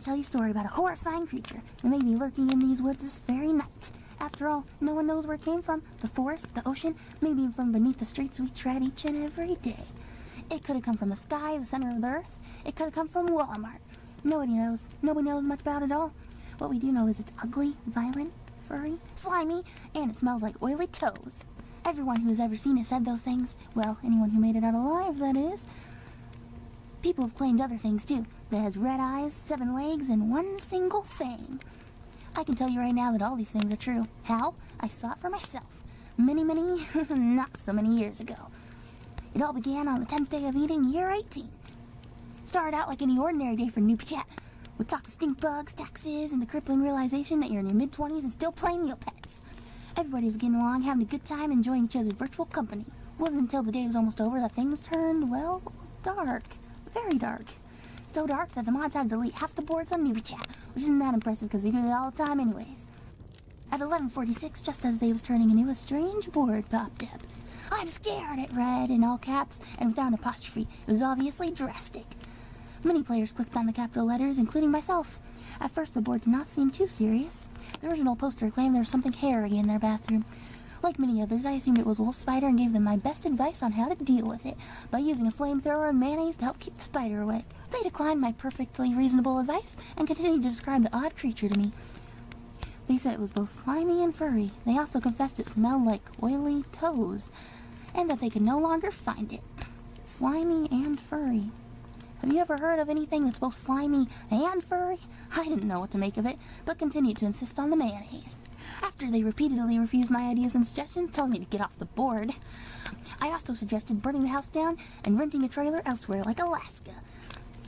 tell you a story about a horrifying creature that may be lurking in these woods this very night. After all, no one knows where it came from. The forest, the ocean, maybe even from beneath the streets we tread each and every day. It could have come from the sky, the center of the earth. It could have come from Walmart. Nobody knows. Nobody knows much about it all. What we do know is it's ugly, violent, furry, slimy, and it smells like oily toes. Everyone who's ever seen it said those things. Well, anyone who made it out alive, that is. People have claimed other things, too. That has red eyes, 7 legs, and one single fang. I can tell you right now that all these things are true. How? I saw it for myself. Many, not so many years ago. It all began on the 10th day of eating, year 18. Started out like any ordinary day for Noob Chat, with talks of stink bugs, taxes, and the crippling realization that you're in your mid-20s and still playing Neopets. Everybody was getting along, having a good time, enjoying each other's virtual company. It wasn't until the day was almost over that things turned, well, dark. Very dark. So dark that the mods had to delete half the boards on Noob Chat, which isn't that impressive because they do it all the time anyways. At 11:46, just as they was turning into, a strange board popped up. "I'm scared," it read in all caps and without an apostrophe. It was obviously drastic. Many players clicked on the capital letters, including myself. At first, the board did not seem too serious. The original poster claimed there was something hairy in their bathroom. Like many others, I assumed it was a little spider and gave them my best advice on how to deal with it, by using a flamethrower and mayonnaise to help keep the spider away. They declined my perfectly reasonable advice and continued to describe the odd creature to me. They said it was both slimy and furry. They also confessed it smelled like oily toes, and that they could no longer find it. Slimy and furry. Have you ever heard of anything that's both slimy and furry? I didn't know what to make of it, but continued to insist on the mayonnaise. After they repeatedly refused my ideas and suggestions, telling me to get off the board, I also suggested burning the house down and renting a trailer elsewhere, like Alaska.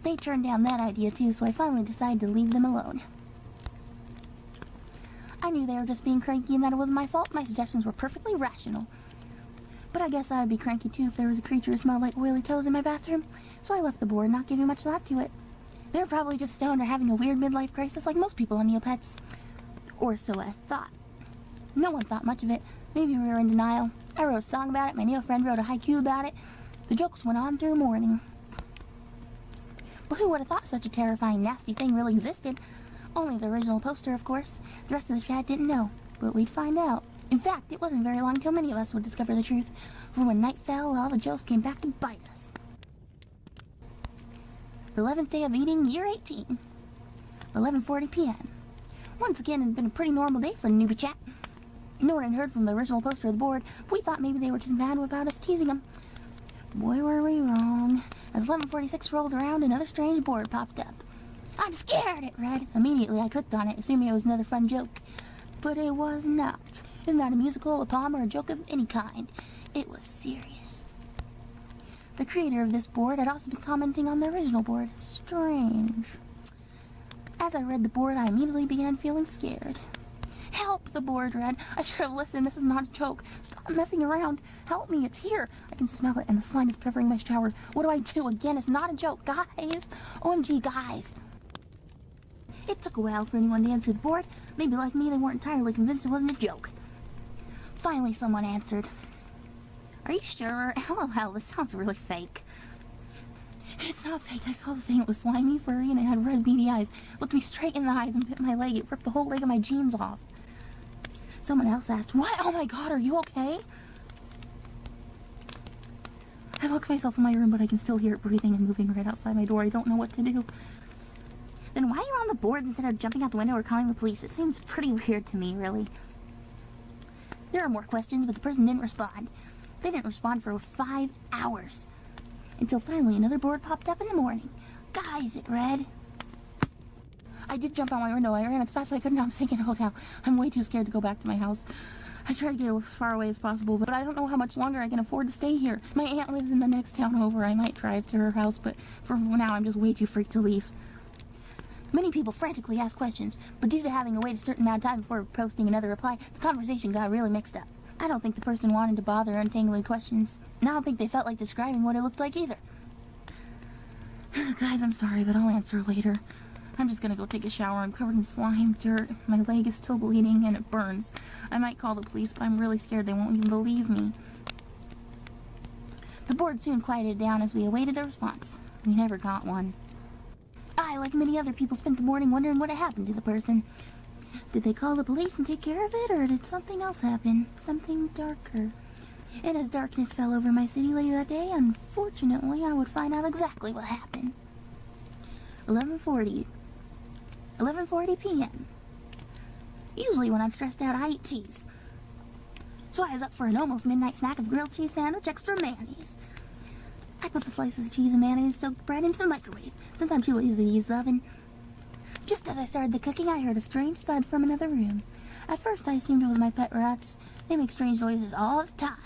They turned down that idea too, so I finally decided to leave them alone. I knew they were just being cranky and that it wasn't my fault. My suggestions were perfectly rational. But I guess I would be cranky too if there was a creature who smelled like oily toes in my bathroom, so I left the board, not giving much thought to it. They were probably just stoned or having a weird midlife crisis like most people on Neopets. Or so I thought. No one thought much of it. Maybe we were in denial. I wrote a song about it, my Neo friend wrote a haiku about it. The jokes went on through morning. But who would have thought such a terrifying, nasty thing really existed? Only the original poster, of course. The rest of the chat didn't know, but we'd find out. In fact, it wasn't very long till many of us would discover the truth, for when night fell, all the jokes came back to bite us. The 11th day of eating, year 18. 11:40 p.m. Once again, it had been a pretty normal day for Newbie Chat. No one had heard from the original poster of the board, but we thought maybe they were just mad about us teasing them. Boy, were we wrong. As 11:46 rolled around, another strange board popped up. "I'm scared," it read. Immediately, I clicked on it, assuming it was another fun joke. But it was not. It was not a musical, a poem, or a joke of any kind. It was serious. The creator of this board had also been commenting on the original board. Strange. As I read the board, I immediately began feeling scared. "Help," the board read. "I should have listened. This is not a joke. Stop messing around. Help me. It's here. I can smell it, and the slime is covering my shower. What do I do? Again, it's not a joke. Guys. OMG, guys." It took a while for anyone to answer the board. Maybe like me, they weren't entirely convinced it wasn't a joke. Finally, someone answered. "Are you sure? LOL, this sounds really fake." "It's not fake. I saw the thing. It was slimy, furry, and it had red beady eyes. It looked me straight in the eyes and bit my leg. It ripped the whole leg of my jeans off." Someone else asked, "What? Oh my god, are you okay?" I locked myself in my room, but I can still hear it breathing and moving right outside my door. I don't know what to do. "Then why are you on the board instead of jumping out the window or calling the police? It seems pretty weird to me, really." There are more questions, but the person didn't respond. They didn't respond for 5 hours. Until finally another board popped up in the morning. "Guys," it read. I did jump out my window. I ran as fast as I could, and I'm staying in a hotel. I'm way too scared to go back to my house. I try to get as far away as possible, but I don't know how much longer I can afford to stay here. My aunt lives in the next town over. I might drive to her house, but for now I'm just way too freaked to leave. Many people frantically asked questions, but due to having to wait a certain amount of time before posting another reply, the conversation got really mixed up. I don't think the person wanted to bother untangling questions, and I don't think they felt like describing what it looked like either. Guys, I'm sorry, but I'll answer later. I'm just gonna go take a shower. I'm covered in slime, dirt, my leg is still bleeding, and it burns. I might call the police, but I'm really scared they won't even believe me. The board soon quieted down as we awaited a response. We never got one. I I, like many other people, spent the morning wondering what had happened to the person. Did they call the police and take care of it, or did something else happen? Something darker. And as darkness fell over my city later that day, unfortunately, I would find out exactly what happened. 11:40 p.m. Usually when I'm stressed out, I eat cheese. So I was up for an almost midnight snack of grilled cheese sandwich, extra mayonnaise. I put the slices of cheese and mayonnaise-soaked bread into the microwave, since I'm too lazy to use the oven. Just as I started the cooking, I heard a strange thud from another room. At first, I assumed it was my pet rats. They make strange noises all the time.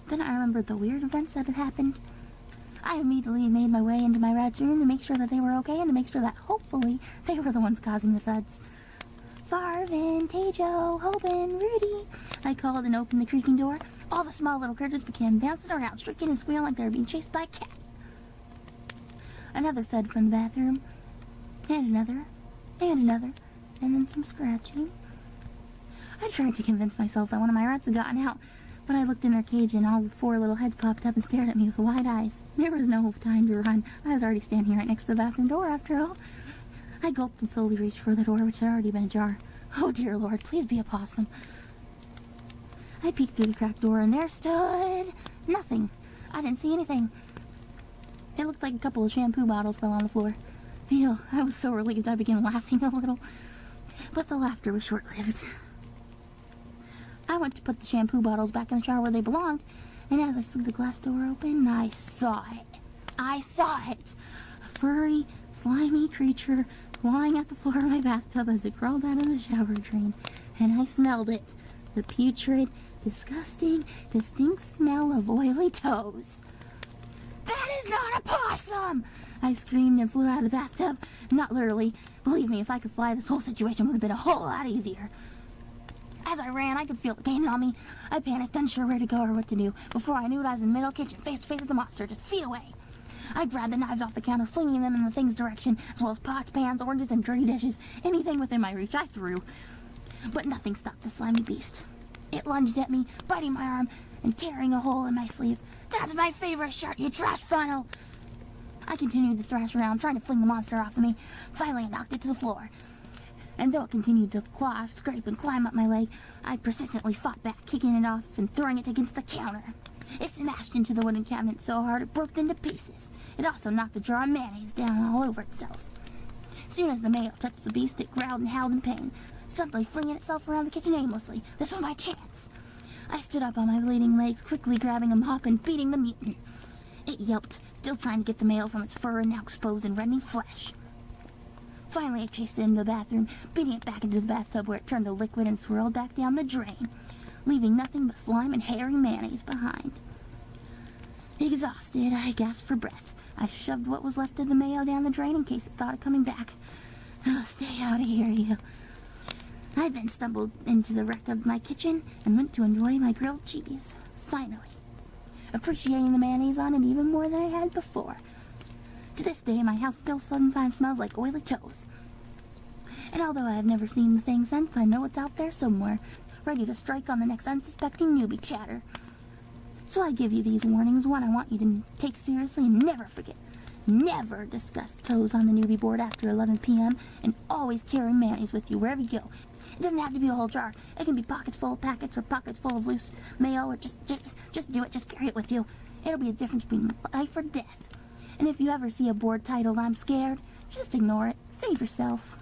Then I remembered the weird events that had happened. I immediately made my way into my rat's room to make sure that they were okay and to make sure that, hopefully, they were the ones causing the thuds. Farvin, Tejo, Hoban, Rudy, I called and opened the creaking door. All the small little critters began bouncing around, shrieking and squealing like they were being chased by a cat. Another thud from the bathroom, and another, and then some scratching. I tried to convince myself that one of my rats had gotten out, but I looked in their cage and all 4 little heads popped up and stared at me with wide eyes. There was no time to run. I was already standing right next to the bathroom door after all. I gulped and slowly reached for the door, which had already been ajar. Oh dear Lord, please be a possum. I peeked through the cracked door and there stood nothing. I didn't see anything. It looked like a couple of shampoo bottles fell on the floor. Phew, I was so relieved I began laughing a little. But the laughter was short-lived. I went to put the shampoo bottles back in the jar where they belonged, and as I slid the glass door open, I saw it. A furry, slimy creature clawing at the floor of my bathtub as it crawled out of the shower drain. And I smelled it. The putrid, disgusting, distinct smell of oily toes. That is not a possum! I screamed and flew out of the bathtub. Not literally. Believe me, if I could fly, this whole situation would have been a whole lot easier. As I ran, I could feel it gaining on me. I panicked, unsure where to go or what to do. Before I knew it, I was in the middle kitchen, face to face with the monster, just feet away. I grabbed the knives off the counter, flinging them in the thing's direction, as well as pots, pans, oranges, and dirty dishes. Anything within my reach, I threw. But nothing stopped the slimy beast. It lunged at me, biting my arm and tearing a hole in my sleeve. That's my favorite shirt, you trash funnel! I continued to thrash around, trying to fling the monster off of me. Finally, I knocked it to the floor. And though it continued to claw, scrape, and climb up my leg, I persistently fought back, kicking it off and throwing it against the counter. It smashed into the wooden cabinet so hard it broke into pieces. It also knocked the jar of mayonnaise down all over itself. Soon as the mayo touched the beast, it growled and howled in pain, suddenly flinging itself around the kitchen aimlessly. This was my chance. I stood up on my bleeding legs, quickly grabbing a mop and beating the mutant. It yelped, still trying to get the mayo from its fur and now exposed and reddening flesh. Finally, I chased it into the bathroom, beating it back into the bathtub where it turned to liquid and swirled back down the drain, leaving nothing but slime and hairy mayonnaise behind. Exhausted, I gasped for breath. I shoved what was left of the mayo down the drain in case it thought of coming back. Oh, stay out of here, you. I then stumbled into the wreck of my kitchen and went to enjoy my grilled cheese. Finally. Appreciating the mayonnaise on it even more than I had before. To this day, my house still sometimes smells like oily toes. And although I have never seen the thing since, I know it's out there somewhere, ready to strike on the next unsuspecting newbie chatter. So I give you these warnings. One, I want you to take seriously and never forget. Never discuss toes on the newbie board after 11 p.m. and always carry mayonnaise with you wherever you go. It doesn't have to be a whole jar. It can be pockets full of packets or pockets full of loose mayo, or just do it. Just carry it with you. It'll be a difference between life or death. And if you ever see a board titled "I'm Scared," just ignore it. Save yourself.